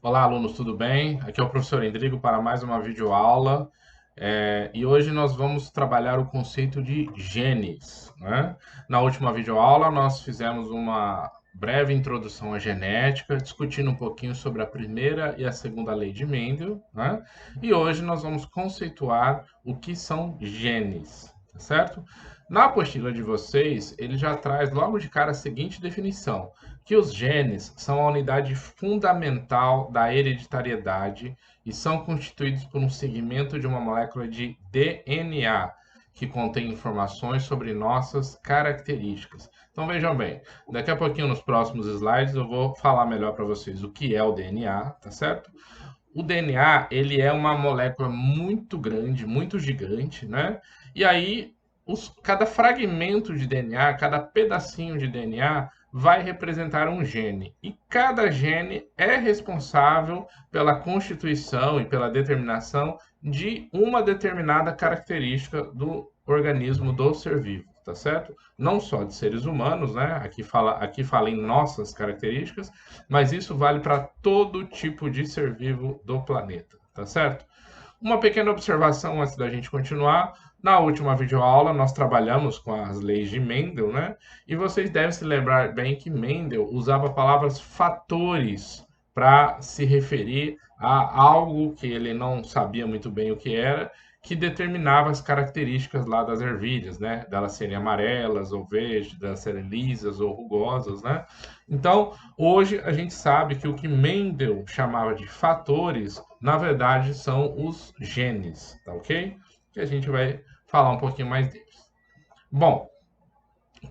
Olá, alunos, tudo bem? Aqui é o professor Endrigo para mais uma videoaula. E hoje nós vamos trabalhar o conceito de genes, né? Na última videoaula nós fizemos uma breve introdução à genética, discutindo um pouquinho sobre a primeira e a segunda lei de Mendel, né? E hoje nós vamos conceituar o que são genes, tá certo? Na apostila de vocês, ele já traz logo de cara a seguinte definição: que os genes são a unidade fundamental da hereditariedade e são constituídos por um segmento de uma molécula de DNA que contém informações sobre nossas características. Então vejam bem, daqui a pouquinho nos próximos slides eu vou falar melhor para vocês o que é o DNA, tá certo? O DNA, ele é uma molécula muito grande, muito gigante, né? E aí, cada fragmento de DNA, cada pedacinho de DNA vai representar um gene. E cada gene é responsável pela constituição e pela determinação de uma determinada característica do organismo do ser vivo, tá certo? Não só de seres humanos, né? Aqui fala em nossas características, mas isso vale para todo tipo de ser vivo do planeta, tá certo? Uma pequena observação antes da gente continuar. Na última videoaula, nós trabalhamos com as leis de Mendel, né? E vocês devem se lembrar bem que Mendel usava palavras fatores para se referir a algo que ele não sabia muito bem o que era, que determinava as características lá das ervilhas, né? Delas serem amarelas ou verdes, delas serem lisas ou rugosas, né? Então, hoje a gente sabe que o que Mendel chamava de fatores, na verdade, são os genes, tá ok? Que a gente vai falar um pouquinho mais deles. Bom,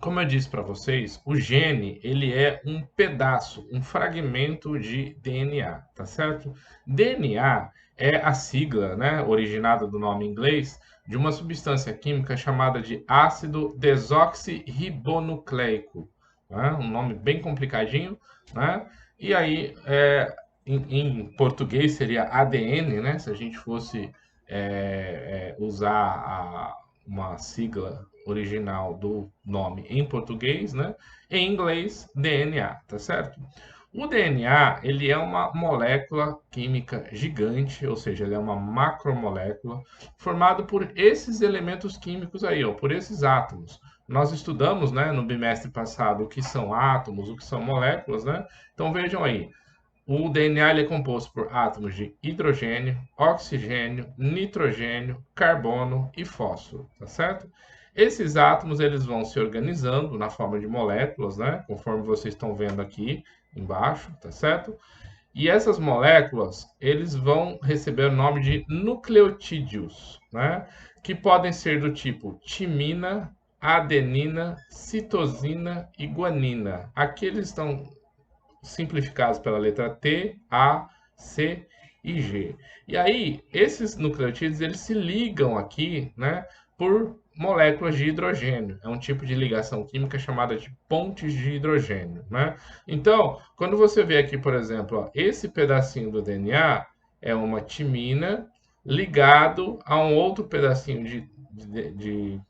como eu disse para vocês, o gene ele é um pedaço, um fragmento de DNA, tá certo? DNA é a sigla, né, originada do nome inglês, de uma substância química chamada de ácido desoxirribonucleico, né? Um nome bem complicadinho, né? E aí, em português seria ADN, né? Se a gente fosse usar uma sigla original do nome em português, né? Em inglês, DNA, tá certo? O DNA, ele é uma molécula química gigante, ou seja, ele é uma macromolécula formada por esses elementos químicos aí, ó, por esses átomos. Nós estudamos, né, no bimestre passado o que são átomos, o que são moléculas, né? Então vejam aí, o DNA ele é composto por átomos de hidrogênio, oxigênio, nitrogênio, carbono e fósforo, tá certo? Esses átomos eles vão se organizando na forma de moléculas, né? Conforme vocês estão vendo aqui embaixo, tá certo? E essas moléculas eles vão receber o nome de nucleotídeos, né? Que podem ser do tipo timina, adenina, citosina e guanina. Aqui eles estão simplificados pela letra T, A, C e G. E aí, esses nucleotídeos, eles se ligam aqui, né, por moléculas de hidrogênio. É um tipo de ligação química chamada de pontes de hidrogênio, né? Então, quando você vê aqui, por exemplo, ó, esse pedacinho do DNA é uma timina ligado a um outro pedacinho de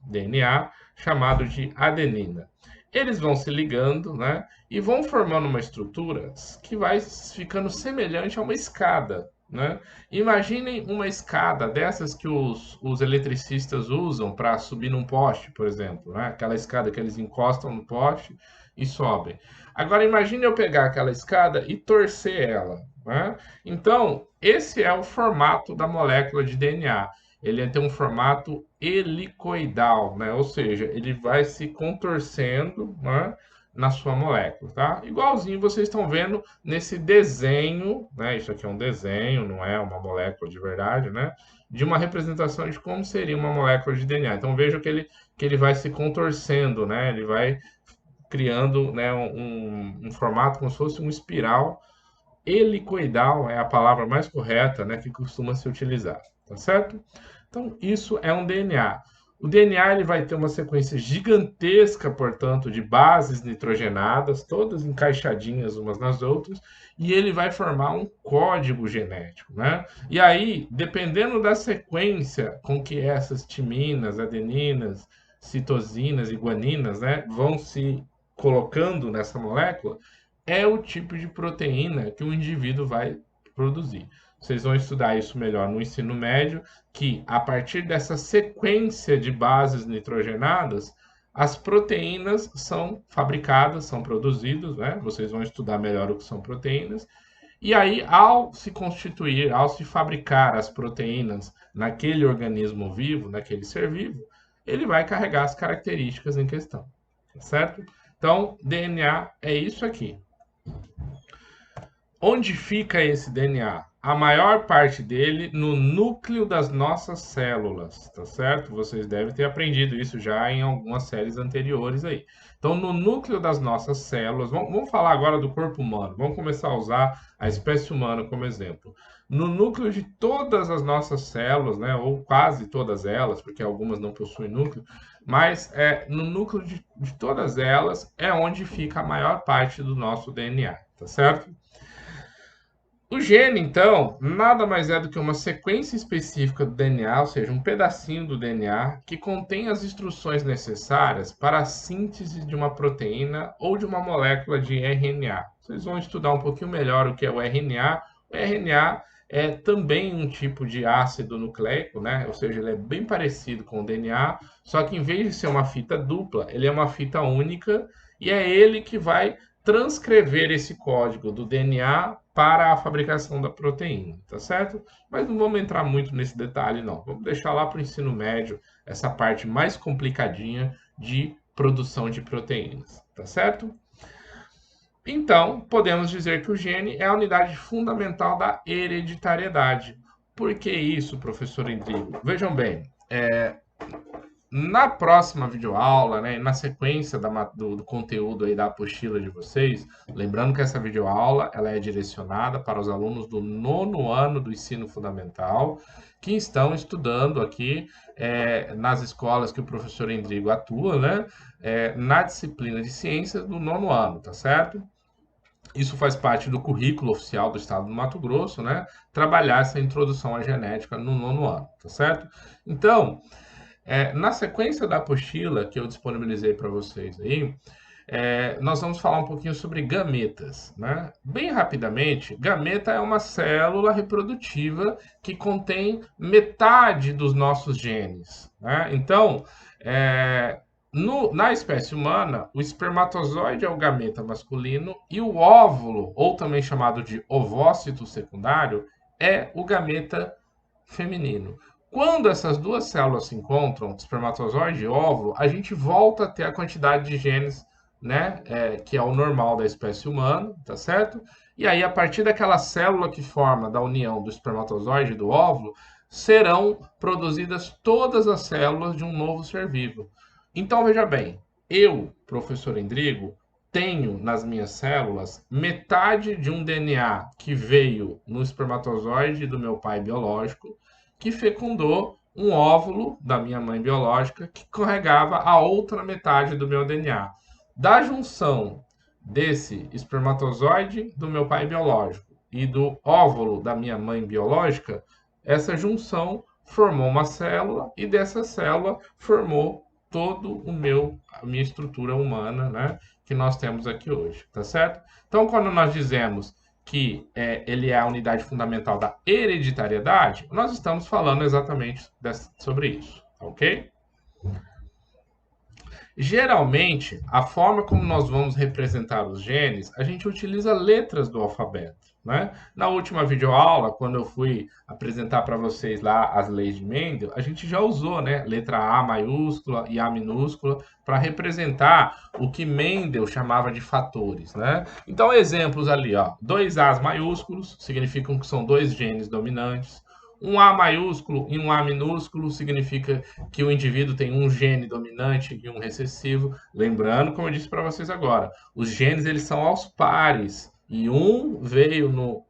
DNA chamado de adenina. Eles vão se ligando, né? E vão formando uma estrutura que vai ficando semelhante a uma escada, né? Imaginem uma escada dessas que os eletricistas usam para subir num poste, por exemplo, né? Aquela escada que eles encostam no poste e sobem. Agora imagine eu pegar aquela escada e torcer ela, né? Então, esse é o formato da molécula de DNA. Ele tem um formato helicoidal, né? Ou seja, ele vai se contorcendo, né, na sua molécula, tá? Igualzinho vocês estão vendo nesse desenho, né? Isso aqui é um desenho, não é uma molécula de verdade, né? De uma representação de como seria uma molécula de DNA. Então veja que ele vai se contorcendo, né? Ele vai criando, né, um formato como se fosse uma espiral. Helicoidal é a palavra mais correta, né, que costuma se utilizar, tá certo? Então, isso é um DNA. O DNA ele vai ter uma sequência gigantesca, portanto, de bases nitrogenadas, todas encaixadinhas umas nas outras, e ele vai formar um código genético, né? E aí, dependendo da sequência com que essas timinas, adeninas, citosinas e guaninas, né, vão se colocando nessa molécula, é o tipo de proteína que o indivíduo vai produzir. Vocês vão estudar isso melhor no ensino médio, que a partir dessa sequência de bases nitrogenadas, as proteínas são fabricadas, são produzidas, né? Vocês vão estudar melhor o que são proteínas. E aí, ao se constituir, ao se fabricar as proteínas naquele organismo vivo, naquele ser vivo, ele vai carregar as características em questão, certo? Então, DNA é isso aqui. Onde fica esse DNA? A maior parte dele no núcleo das nossas células, tá certo? Vocês devem ter aprendido isso já em algumas séries anteriores aí. Então, no núcleo das nossas células, vamos falar agora do corpo humano, vamos começar a usar a espécie humana como exemplo. No núcleo de todas as nossas células, né, ou quase todas elas, porque algumas não possuem núcleo, mas no núcleo de todas elas é onde fica a maior parte do nosso DNA, tá certo? O gene, então, nada mais é do que uma sequência específica do DNA, ou seja, um pedacinho do DNA, que contém as instruções necessárias para a síntese de uma proteína ou de uma molécula de RNA. Vocês vão estudar um pouquinho melhor o que é o RNA. O RNA é também um tipo de ácido nucleico, né? Ou seja, ele é bem parecido com o DNA, só que em vez de ser uma fita dupla, ele é uma fita única e é ele que vai transcrever esse código do DNA para a fabricação da proteína, tá certo? Mas não vamos entrar muito nesse detalhe, não. Vamos deixar lá para o ensino médio essa parte mais complicadinha de produção de proteínas, tá certo? Então, podemos dizer que o gene é a unidade fundamental da hereditariedade. Por que isso, professor Endrigo? Vejam bem, na próxima videoaula, né, na sequência do conteúdo aí da apostila de vocês, lembrando que essa videoaula ela é direcionada para os alunos do 9º ano do ensino fundamental, que estão estudando aqui nas escolas que o professor Endrigo atua, né, na disciplina de ciências do 9º ano, tá certo? Isso faz parte do currículo oficial do estado do Mato Grosso, né, trabalhar essa introdução à genética no 9º ano, tá certo? Então, na sequência da apostila que eu disponibilizei para vocês aí, nós vamos falar um pouquinho sobre gametas, né? Bem rapidamente, gameta é uma célula reprodutiva que contém metade dos nossos genes, né? Então, na espécie humana, o espermatozoide é o gameta masculino e o óvulo, ou também chamado de ovócito secundário, é o gameta feminino. Quando essas duas células se encontram, espermatozoide e óvulo, a gente volta a ter a quantidade de genes, né, que é o normal da espécie humana, tá certo? E aí, a partir daquela célula que forma da união do espermatozoide e do óvulo, serão produzidas todas as células de um novo ser vivo. Então, veja bem, eu, professor Endrigo, tenho nas minhas células metade de um DNA que veio no espermatozoide do meu pai biológico, que fecundou um óvulo da minha mãe biológica que carregava a outra metade do meu DNA. Da junção desse espermatozoide do meu pai biológico e do óvulo da minha mãe biológica, essa junção formou uma célula e dessa célula formou todo a minha estrutura humana, né, que nós temos aqui hoje, tá certo? Então, quando nós dizemos que ele é a unidade fundamental da hereditariedade, nós estamos falando exatamente sobre isso, ok? Geralmente, a forma como nós vamos representar os genes, a gente utiliza letras do alfabeto, né? Na última videoaula, quando eu fui apresentar para vocês lá as leis de Mendel, a gente já usou, né, letra A maiúscula e A minúscula para representar o que Mendel chamava de fatores, né? Então, exemplos ali, ó, 2 As maiúsculos significam que são 2 genes dominantes. Um A maiúsculo e um A minúsculo significa que o indivíduo tem um gene dominante e um recessivo. Lembrando, como eu disse para vocês agora, os genes eles são aos pares. E um veio no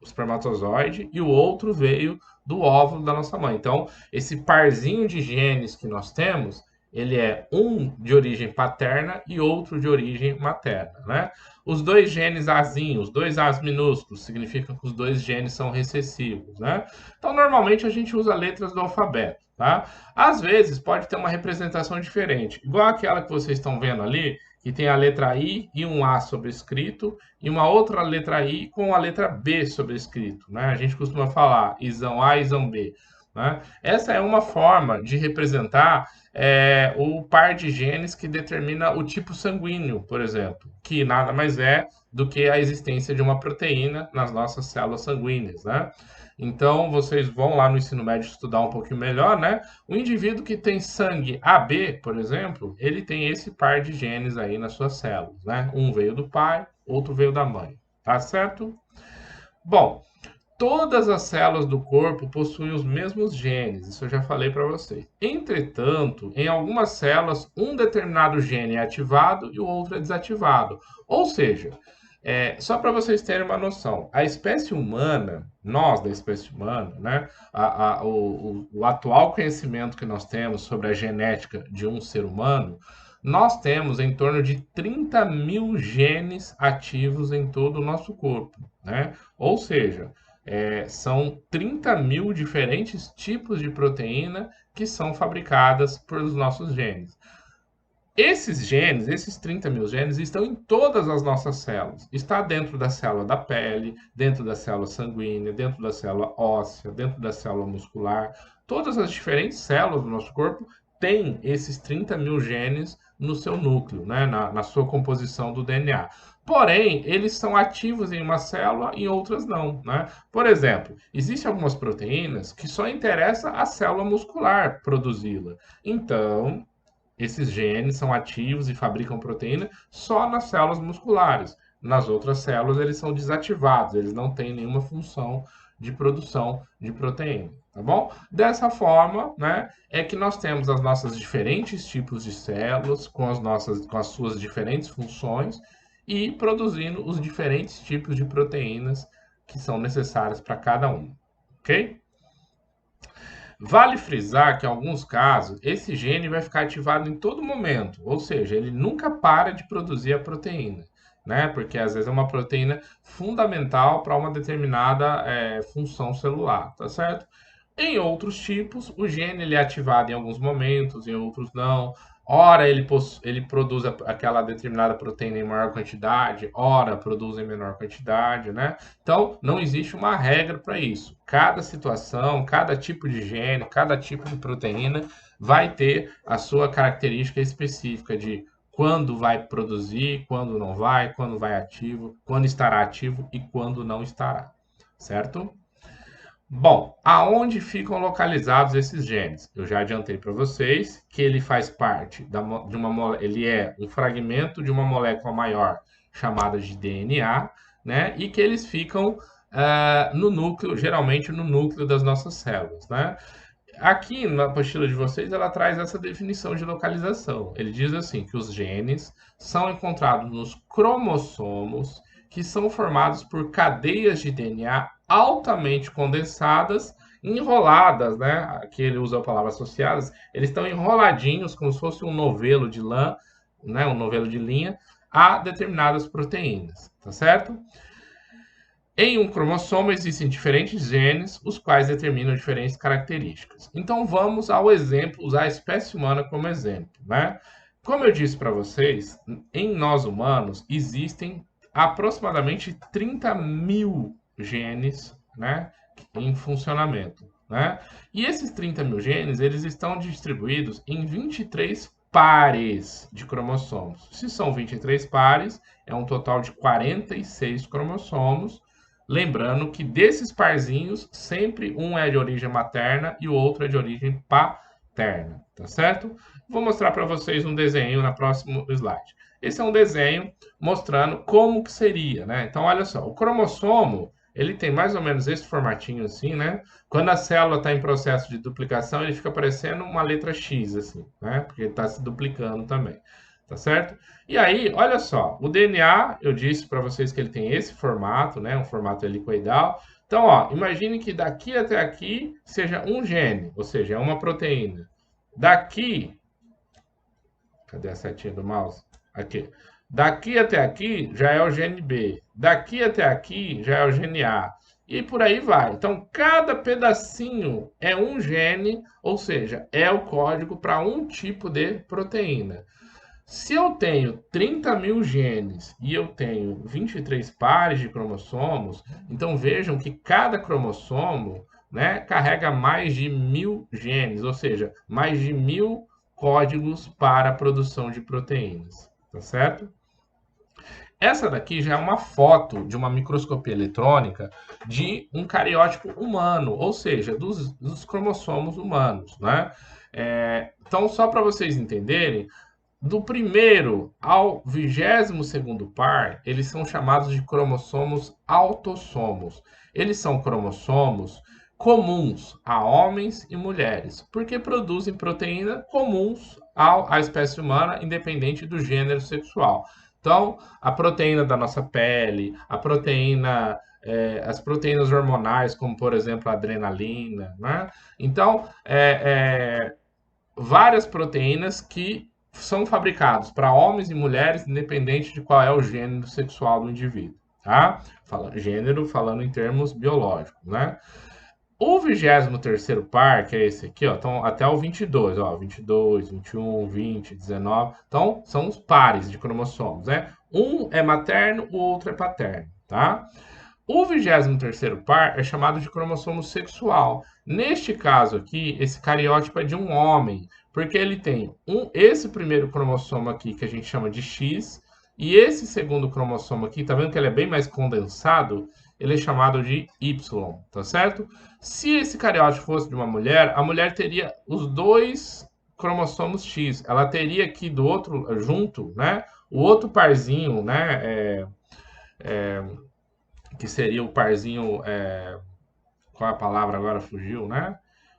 espermatozoide e o outro veio do óvulo da nossa mãe. Então, esse parzinho de genes que nós temos, ele é um de origem paterna e outro de origem materna, né? Os 2 genes Azinhos, 2 As minúsculos, significam que os 2 genes são recessivos, né? Então, normalmente a gente usa letras do alfabeto, tá? Às vezes pode ter uma representação diferente, igual aquela que vocês estão vendo ali, que tem a letra I e um A sobrescrito, e uma outra letra I com a letra B sobrescrito, né? A gente costuma falar isão A, isão B, né? Essa é uma forma de representar o par de genes que determina o tipo sanguíneo, por exemplo, que nada mais é do que a existência de uma proteína nas nossas células sanguíneas, né? Então, vocês vão lá no ensino médio estudar um pouquinho melhor, né? O indivíduo que tem sangue AB, por exemplo, ele tem esse par de genes aí nas suas células, né? Um veio do pai, outro veio da mãe, tá certo? Bom, todas as células do corpo possuem os mesmos genes, isso eu já falei para vocês. Entretanto, em algumas células, um determinado gene é ativado e o outro é desativado. Ou seja, só para vocês terem uma noção, a espécie humana, nós da espécie humana, né, o atual conhecimento que nós temos sobre a genética de um ser humano, nós temos em torno de 30 mil genes ativos em todo o nosso corpo, né? Ou seja, são 30 mil diferentes tipos de proteína que são fabricadas pelos nossos genes. Esses genes, esses 30 mil genes, estão em todas as nossas células. Está dentro da célula da pele, dentro da célula sanguínea, dentro da célula óssea, dentro da célula muscular. Todas as diferentes células do nosso corpo têm esses 30 mil genes no seu núcleo, né? na sua composição do DNA. Porém, eles são ativos em uma célula e em outras não, né? Por exemplo, existem algumas proteínas que só interessa a célula muscular produzi-la. Então, esses genes são ativos e fabricam proteína só nas células musculares. Nas outras células, eles são desativados, eles não têm nenhuma função de produção de proteína, tá bom? Dessa forma, né, é que nós temos as nossas diferentes tipos de células com as suas diferentes funções e produzindo os diferentes tipos de proteínas que são necessárias para cada uma, ok? Vale frisar que, em alguns casos, esse gene vai ficar ativado em todo momento, ou seja, ele nunca para de produzir a proteína, né? Porque às vezes é uma proteína fundamental para uma determinada função celular, tá certo? Em outros tipos, o gene ele é ativado em alguns momentos, em outros não. Ora ele produz aquela determinada proteína em maior quantidade, ora produz em menor quantidade, né? Então, não existe uma regra para isso. Cada situação, cada tipo de gene, cada tipo de proteína vai ter a sua característica específica de quando vai produzir, quando vai ativo, quando estará ativo e quando não estará, certo? Bom, aonde ficam localizados esses genes? Eu já adiantei para vocês que ele faz parte de uma, ele é um fragmento de uma molécula maior chamada de DNA, né? E que eles ficam no núcleo, geralmente no núcleo das nossas células, né? Aqui na apostila de vocês, ela traz essa definição de localização. Ele diz assim que os genes são encontrados nos cromossomos, que são formados por cadeias de DNA altamente condensadas, enroladas, né? Aqui ele usa a palavra associadas. Eles estão enroladinhos, como se fosse um novelo de lã, né? Um novelo de linha, a determinadas proteínas, tá certo? Em um cromossomo existem diferentes genes, os quais determinam diferentes características. Então vamos ao exemplo, usar a espécie humana como exemplo, né? Como eu disse para vocês, em nós humanos existem aproximadamente 30 mil genes, né, em funcionamento, né? E esses 30 mil genes, eles estão distribuídos em 23 pares de cromossomos. Se são 23 pares, é um total de 46 cromossomos. Lembrando que desses parzinhos, sempre um é de origem materna e o outro é de origem paterna, tá certo? Vou mostrar para vocês um desenho na próximo slide. Esse é um desenho mostrando como que seria, né? Então, olha só, o cromossomo, ele tem mais ou menos esse formatinho assim, né? Quando a célula está em processo de duplicação, ele fica parecendo uma letra X, assim, né? Porque ele está se duplicando também, tá certo? E aí, olha só, o DNA, eu disse para vocês que ele tem esse formato, né? Um formato helicoidal. Então, ó, imagine que daqui até aqui seja um gene, ou seja, é uma proteína. Daqui, cadê a setinha do mouse? Aqui. Daqui até aqui já é o gene B. Daqui até aqui já é o gene A. E por aí vai. Então, cada pedacinho é um gene, ou seja, é o código para um tipo de proteína. Se eu tenho 30 mil genes e eu tenho 23 pares de cromossomos, então vejam que cada cromossomo, né, carrega mais de 1000 genes, ou seja, mais de 1000 códigos para a produção de proteínas, tá certo? Essa daqui já é uma foto de uma microscopia eletrônica de um cariótipo humano, ou seja, dos cromossomos humanos, né? Então, só para vocês entenderem, do primeiro ao 22º par, eles são chamados de cromossomos autossomos. Eles são cromossomos comuns a homens e mulheres, porque produzem proteína comuns à espécie humana, independente do gênero sexual. Então, a proteína da nossa pele, a proteína, as proteínas hormonais, como por exemplo a adrenalina, né? Então, várias proteínas que são fabricados para homens e mulheres, independente de qual é o gênero sexual do indivíduo, tá? Gênero falando em termos biológicos, né? O 23º par, que é esse aqui, ó, então até o 22, ó, 22, 21, 20, 19, então são os pares de cromossomos, né? Um é materno, o outro é paterno, tá? O 23º par é chamado de cromossomo sexual. Neste caso aqui, esse cariótipo é de um homem, porque ele tem esse primeiro cromossomo aqui que a gente chama de X, e esse segundo cromossomo aqui, tá vendo que ele é bem mais condensado? Ele é chamado de Y, tá certo? Se esse cariótipo fosse de uma mulher, a mulher teria os dois cromossomos X. Ela teria aqui do outro, junto, né? O outro parzinho, né? Que seria o parzinho, qual é a palavra agora fugiu, né?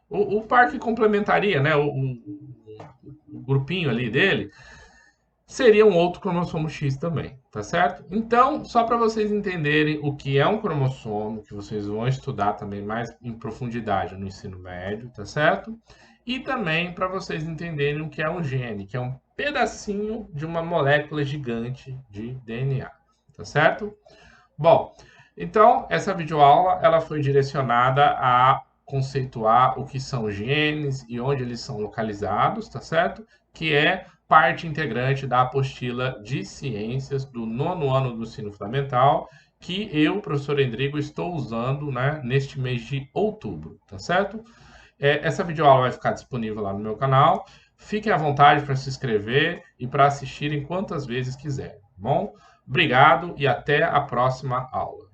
O par que complementaria, né? O grupinho ali dele seria um outro cromossomo X também, tá certo? Então, só para vocês entenderem o que é um cromossomo, que vocês vão estudar também mais em profundidade no ensino médio, tá certo? E também para vocês entenderem o que é um gene, que é um pedacinho de uma molécula gigante de DNA, tá certo? Bom, então essa videoaula ela foi direcionada a conceituar o que são genes e onde eles são localizados, tá certo? Que é parte integrante da apostila de ciências do 9º ano do ensino fundamental, que eu, professor Endrigo, estou usando, né, neste mês de outubro, tá certo? Essa videoaula vai ficar disponível lá no meu canal. Fiquem à vontade para se inscrever e para assistirem quantas vezes quiserem, tá bom? Obrigado e até a próxima aula.